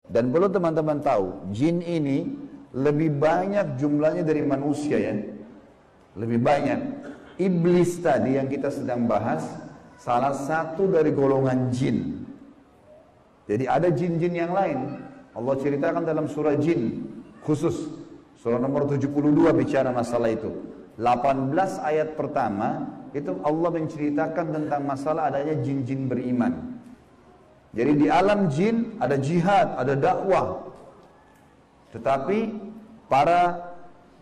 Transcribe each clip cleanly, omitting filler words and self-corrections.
Dan perlu teman-teman tahu, jin ini lebih banyak jumlahnya dari manusia ya. Lebih banyak. Iblis tadi yang kita sedang bahas, salah satu dari golongan jin. Jadi ada jin-jin yang lain. Allah ceritakan dalam surah jin khusus. Surah nomor 72 bicara masalah itu. 18 ayat pertama, itu Allah menceritakan tentang masalah adanya jin-jin beriman. Jadi di alam jin ada jihad, ada dakwah. Tetapi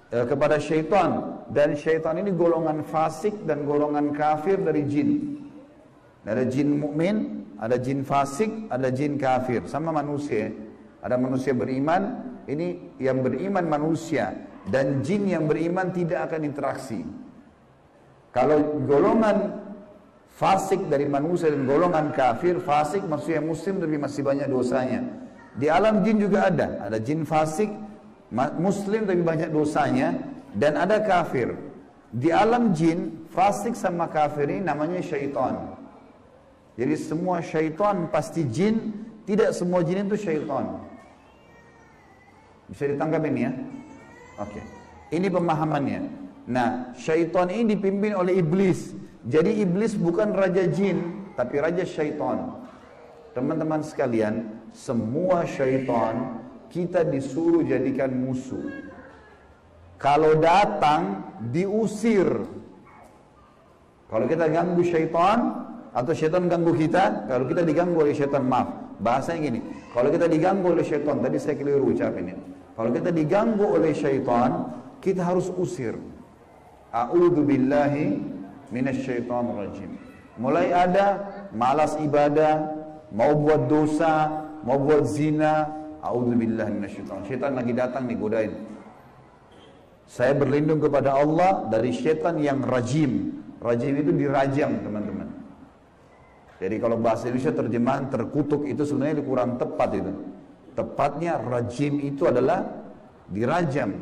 kepada syaitan, dan syaitan ini golongan fasik dan golongan kafir dari jin. Ada jin mukmin, ada jin fasik, ada jin kafir, sama manusia. Ada manusia beriman, ini yang beriman manusia, dan jin yang beriman tidak akan interaksi. Kalau golongan fasik dari manusia dan golongan kafir, fasik maksudnya muslim tapi masih banyak dosanya. Di alam jin juga ada jin fasik, muslim tapi banyak dosanya, dan ada kafir. Di alam jin, fasik sama kafir ini namanya syaitan. Jadi semua syaitan pasti jin, tidak semua jin itu syaitan. Bisa ditangkap ini ya? Oke. Ini pemahamannya. Nah, syaitan ini dipimpin oleh iblis. Jadi iblis bukan raja jin, tapi raja syaitan. Teman-teman sekalian, semua syaitan kita disuruh jadikan musuh. Kalau datang, diusir. Kalau kita ganggu syaitan, atau syaitan ganggu kita, kalau kita diganggu oleh syaitan, maaf, bahasanya gini, kalau kita diganggu oleh syaitan, tadi saya keliru ucapinnya. Kalau kita diganggu oleh syaitan, kita harus usir. A'udzu billahi minasyaitonir rajim. Mulai ada malas ibadah, mau buat dosa, mau buat zina, a'udzubillahi minasyaitonir. Syaitan lagi datang nih godain. Saya berlindung kepada Allah dari syaitan yang rajim. Rajim itu dirajam, teman-teman. Jadi kalau bahasa Indonesia terjemahan terkutuk itu sebenarnya kurang tepat itu. Tepatnya rajim itu adalah dirajam.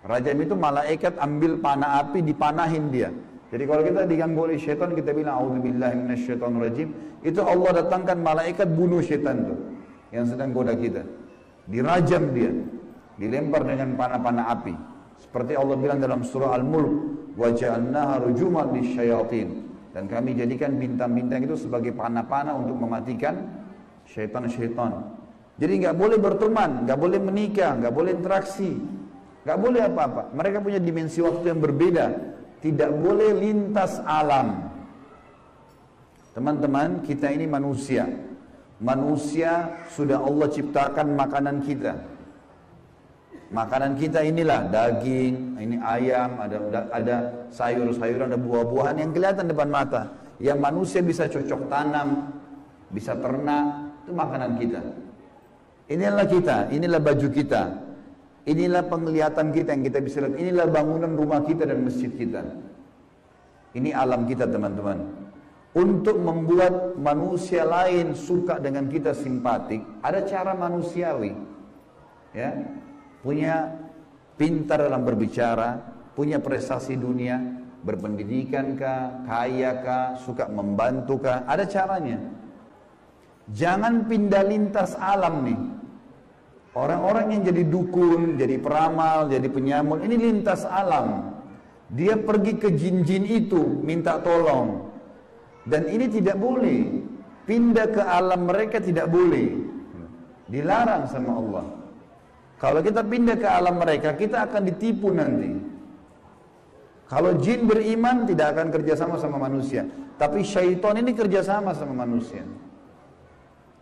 Rajam itu malaikat ambil panah api, dipanahin dia. Jadi kalau kita diganggu oleh syaitan, kita bilang a'udzubillahi minasyaitonir rajim. Itu Allah datangkan malaikat bunuh syaitan itu yang sedang goda kita. Dirajam dia, dilempar dengan panah-panah api. Seperti Allah bilang dalam surah Al-Mulk, wa ja'alnaha rujuman lisyayatin. Dan kami jadikan bintang-bintang itu sebagai panah-panah untuk mematikan syaitan-syaitan. Jadi nggak boleh berteman, nggak boleh menikah, nggak boleh interaksi, nggak boleh apa-apa. Mereka punya dimensi waktu yang berbeda. Tidak boleh lintas alam. Teman-teman, kita ini manusia. Manusia sudah Allah ciptakan makanan kita. Makanan kita inilah daging, ini ayam, ada sayur-sayuran, ada buah-buahan yang kelihatan depan mata. Yang manusia bisa cocok tanam, bisa ternak, itu makanan kita. Inilah kita, inilah baju kita. Inilah penglihatan kita yang kita bisa lihat. Inilah bangunan rumah kita dan masjid kita. Ini alam kita, teman-teman. Untuk membuat manusia lain suka dengan kita, simpatik, ada cara manusiawi. Ya, punya pintar dalam berbicara, punya prestasi dunia, berpendidikan kah, kaya kah, suka membantu kah, ada caranya. Jangan pindah lintas alam nih. Orang-orang yang jadi dukun, jadi peramal, jadi penyamun, ini lintas alam. Dia pergi ke jin-jin itu, minta tolong. Dan ini tidak boleh. Pindah ke alam mereka tidak boleh. Dilarang sama Allah. Kalau kita pindah ke alam mereka, kita akan ditipu nanti. Kalau jin beriman, tidak akan kerjasama sama manusia. Tapi syaitan ini kerjasama sama manusia.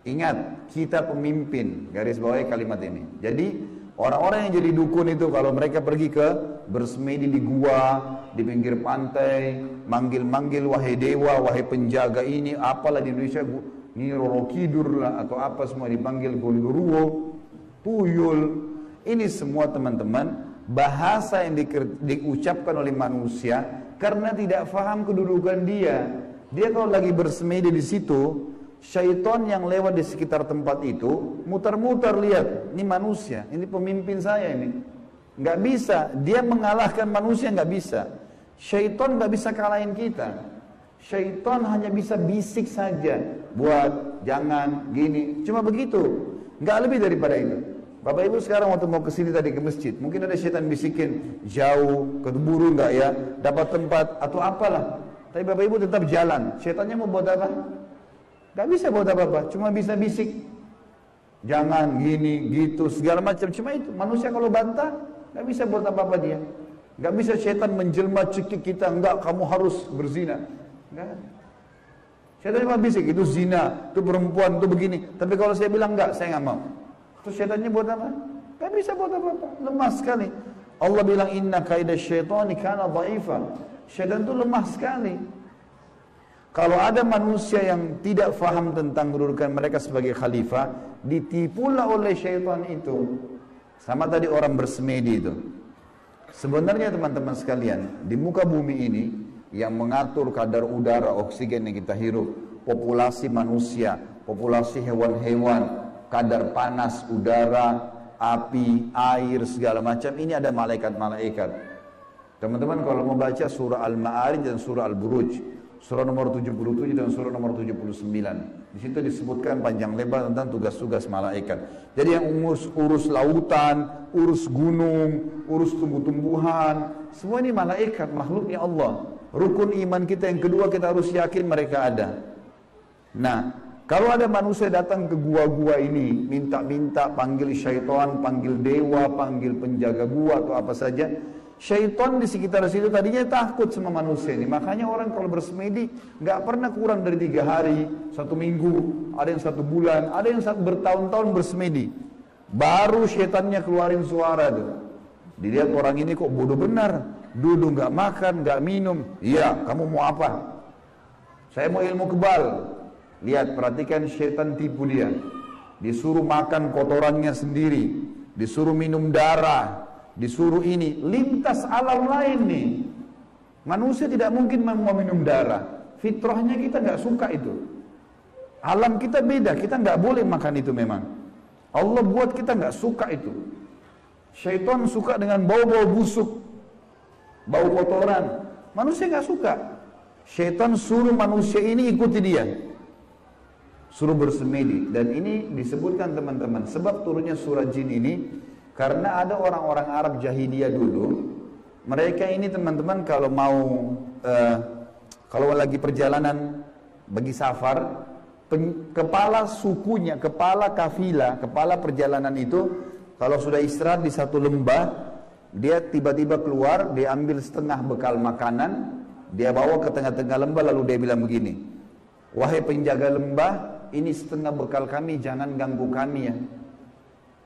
Ingat, kita pemimpin, garis bawahi kalimat ini. Jadi, orang-orang yang jadi dukun itu, kalau mereka pergi ke bersemedi di gua, di pinggir pantai, manggil-manggil, wahai dewa, wahai penjaga ini, apalah di Indonesia, ini Roro Kidur lah, atau apa semua dipanggil Gondoruo, Tuyul. Ini semua teman-teman, bahasa yang diucapkan oleh manusia, karena tidak faham kedudukan dia. Dia kalau lagi bersemedi di situ, syaitan yang lewat di sekitar tempat itu muter-muter lihat, ini manusia, ini pemimpin saya ini, nggak bisa, dia mengalahkan manusia nggak bisa. Syaitan nggak bisa kalahin kita. Syaitan hanya bisa bisik saja, buat jangan gini, cuma begitu. Nggak lebih daripada itu. Bapak Ibu sekarang waktu mau kesini tadi ke masjid, mungkin ada setan bisikin, jauh, keburu nggak ya, dapat tempat atau apalah. Tapi Bapak Ibu tetap jalan. Setannya mau buat apa? Nggak bisa buat apa-apa, cuma bisa bisik. Jangan gini, gitu, segala macam. Cuma itu, manusia kalau bantah, nggak bisa buat apa-apa dia. Nggak bisa setan menjelma cekik kita, enggak, kamu harus berzina. Enggak. Setan cuma bisik, itu zina, itu perempuan, itu begini. Tapi kalau saya bilang enggak, saya nggak mau. Terus setannya buat apa? Gak bisa buat apa-apa, lemah sekali. Allah bilang inna kaidah syaitani kana dha'ifa. Syaitan itu lemah sekali. Kalau ada manusia yang tidak faham tentang kedudukan mereka sebagai khalifah, ditipulah oleh syaitan itu. Sama tadi orang bersemedi itu. Sebenarnya teman-teman sekalian, di muka bumi ini yang mengatur kadar udara, oksigen yang kita hirup, populasi manusia, populasi hewan-hewan, kadar panas, udara, api, air, segala macam, ini ada malaikat-malaikat. Teman-teman kalau membaca surah Al-Ma'arij dan surah Al-Buruj, surah nomor 77 dan surah nomor 79, di situ disebutkan panjang lebar tentang tugas-tugas malaikat. Jadi yang urus lautan, urus gunung, urus tumbuh-tumbuhan, semua ini malaikat, makhluknya Allah. Rukun iman kita yang kedua, kita harus yakin mereka ada. Nah, kalau ada manusia datang ke gua-gua ini, minta-minta, panggil syaitan, panggil dewa, panggil penjaga gua atau apa saja, syaitan di sekitar situ tadinya takut sama manusia ini. Makanya orang kalau bersemedi nggak pernah kurang dari 3 hari, 1 minggu, ada yang 1 bulan, ada yang bertahun-tahun bersemedi. Baru syaitannya keluarin suara tuh. Dilihat orang ini kok bodoh benar, duduk nggak makan, nggak minum. Iya, kamu mau apa? Saya mau ilmu kebal. Lihat, perhatikan syaitan tipu dia. Disuruh makan kotorannya sendiri, disuruh minum darah, disuruh ini, lintas alam lain nih. Manusia tidak mungkin mau minum darah. Fitrahnya kita nggak suka itu. Alam kita beda, kita nggak boleh makan itu memang. Allah buat kita nggak suka itu. Syaitan suka dengan bau-bau busuk, bau kotoran. Manusia nggak suka. Syaitan suruh manusia ini ikuti dia, suruh bersemedi. Dan ini disebutkan teman-teman, sebab turunnya surah jin ini karena ada orang-orang Arab jahiliyah dulu, mereka ini teman-teman kalau mau kalau lagi perjalanan bagi safar, kepala sukunya, kepala kafilah, kepala perjalanan itu kalau sudah istirahat di satu lembah, dia tiba-tiba keluar, dia ambil setengah bekal makanan, dia bawa ke tengah-tengah lembah, lalu dia bilang begini, wahai penjaga lembah, ini setengah bekal kami, jangan ganggu kami ya.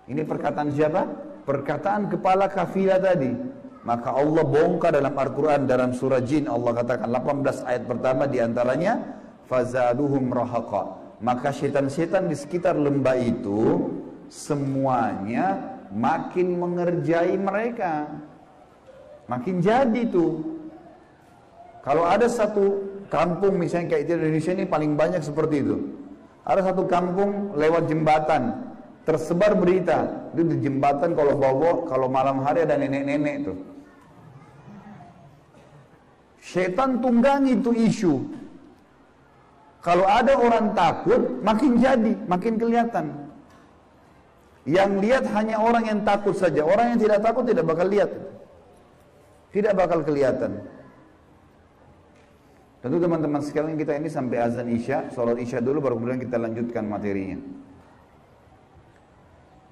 Ini perkataan siapa? Perkataan kepala kafilah tadi. Maka Allah bongkar dalam Al-Quran, dalam surah Jin, Allah katakan 18 ayat pertama diantaranya, fazaduhum rahaqa. Maka syaitan-syaitan di sekitar lembah itu semuanya makin mengerjai mereka, makin jadi tuh. Kalau ada satu kampung misalnya kayak di Indonesia ini paling banyak seperti itu. Ada satu kampung lewat jembatan, tersebar berita, itu di jembatan kalau bawa, kalau malam hari ada nenek-nenek tuh. Syaitan tunggangi itu isu. Kalau ada orang takut, makin jadi, makin kelihatan. Yang lihat hanya orang yang takut saja. Orang yang tidak takut tidak bakal lihat. Tidak bakal kelihatan. Tentu teman-teman sekalian, kita ini sampai azan Isya, sholat Isya dulu baru kemudian kita lanjutkan materinya.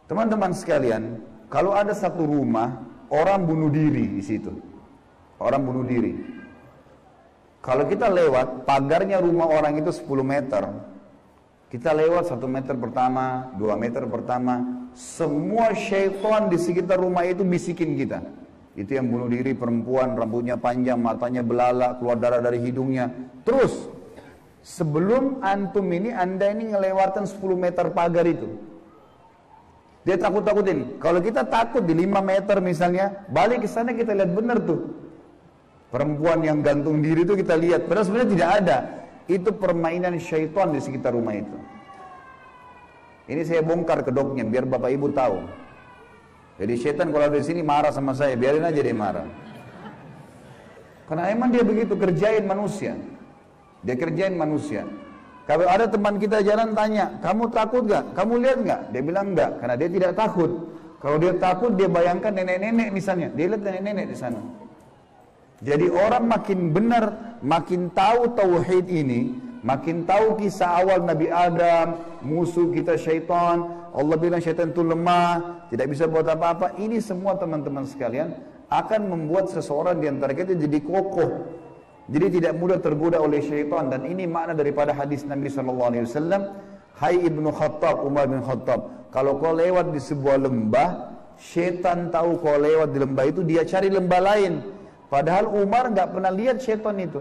Teman-teman sekalian, kalau ada satu rumah, orang bunuh diri di situ. Orang bunuh diri. Kalau kita lewat, pagarnya rumah orang itu 10 meter. Kita lewat 1 meter pertama, 2 meter pertama, semua syaitan di sekitar rumah itu bisikin kita. Itu yang bunuh diri, perempuan, rambutnya panjang, matanya belalak, keluar darah dari hidungnya. Terus, sebelum antum ini, anda ini ngelewatan 10 meter pagar itu. Dia takut-takutin. Kalau kita takut di 5 meter misalnya, balik ke sana kita lihat benar tuh. Perempuan yang gantung diri itu kita lihat. Padahal sebenarnya tidak ada. Itu permainan syaitan di sekitar rumah itu. Ini saya bongkar kedoknya, biar Bapak Ibu tahu. Jadi syaitan kalau ada di sini marah sama saya, biarin aja dia marah. Karena emang dia begitu, kerjain manusia. Dia kerjain manusia. Kalau ada teman kita jalan tanya, kamu takut gak? Kamu lihat gak? Dia bilang enggak, karena dia tidak takut. Kalau dia takut, dia bayangkan nenek-nenek misalnya. Dia lihat nenek-nenek di sana. Jadi orang makin benar, makin tahu tauhid ini, makin tahu kisah awal Nabi Adam, musuh kita syaitan, Allah bilang syaitan itu lemah, tidak bisa buat apa-apa. Ini semua teman-teman sekalian akan membuat seseorang di antara kita jadi kokoh. Jadi tidak mudah tergoda oleh syaitan, dan ini makna daripada hadis Nabi SAW. Hai Ibnu Khattab, Umar bin Khattab, kalau kau lewat di sebuah lembah, syaitan tahu kau lewat di lembah itu, dia cari lembah lain. Padahal Umar nggak pernah lihat syaitan itu.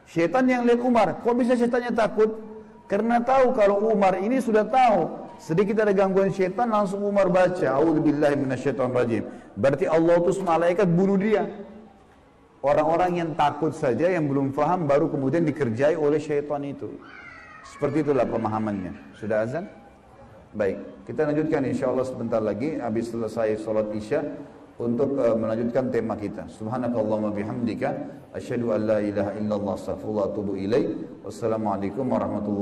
Syaitan yang lihat Umar. Kok bisa syaitannya takut? Karena tahu kalau Umar ini sudah tahu sedikit ada gangguan syaitan, langsung Umar baca A'udzubillahi minasyaitonirrajim. Berarti Allah utus malaikat bunuh dia. Orang-orang yang takut saja, yang belum faham, baru kemudian dikerjai oleh syaitan itu. Seperti itulah pemahamannya. Sudah azan? Baik, kita lanjutkan insyaAllah sebentar lagi, habis selesai sholat isya, untuk melanjutkan tema kita. Subhanakallahumma bihamdika, asyhadu an la ilaha illallah, astaghfirullah wa atubu ilaik. Wassalamualaikum warahmatullahi wabarakatuh.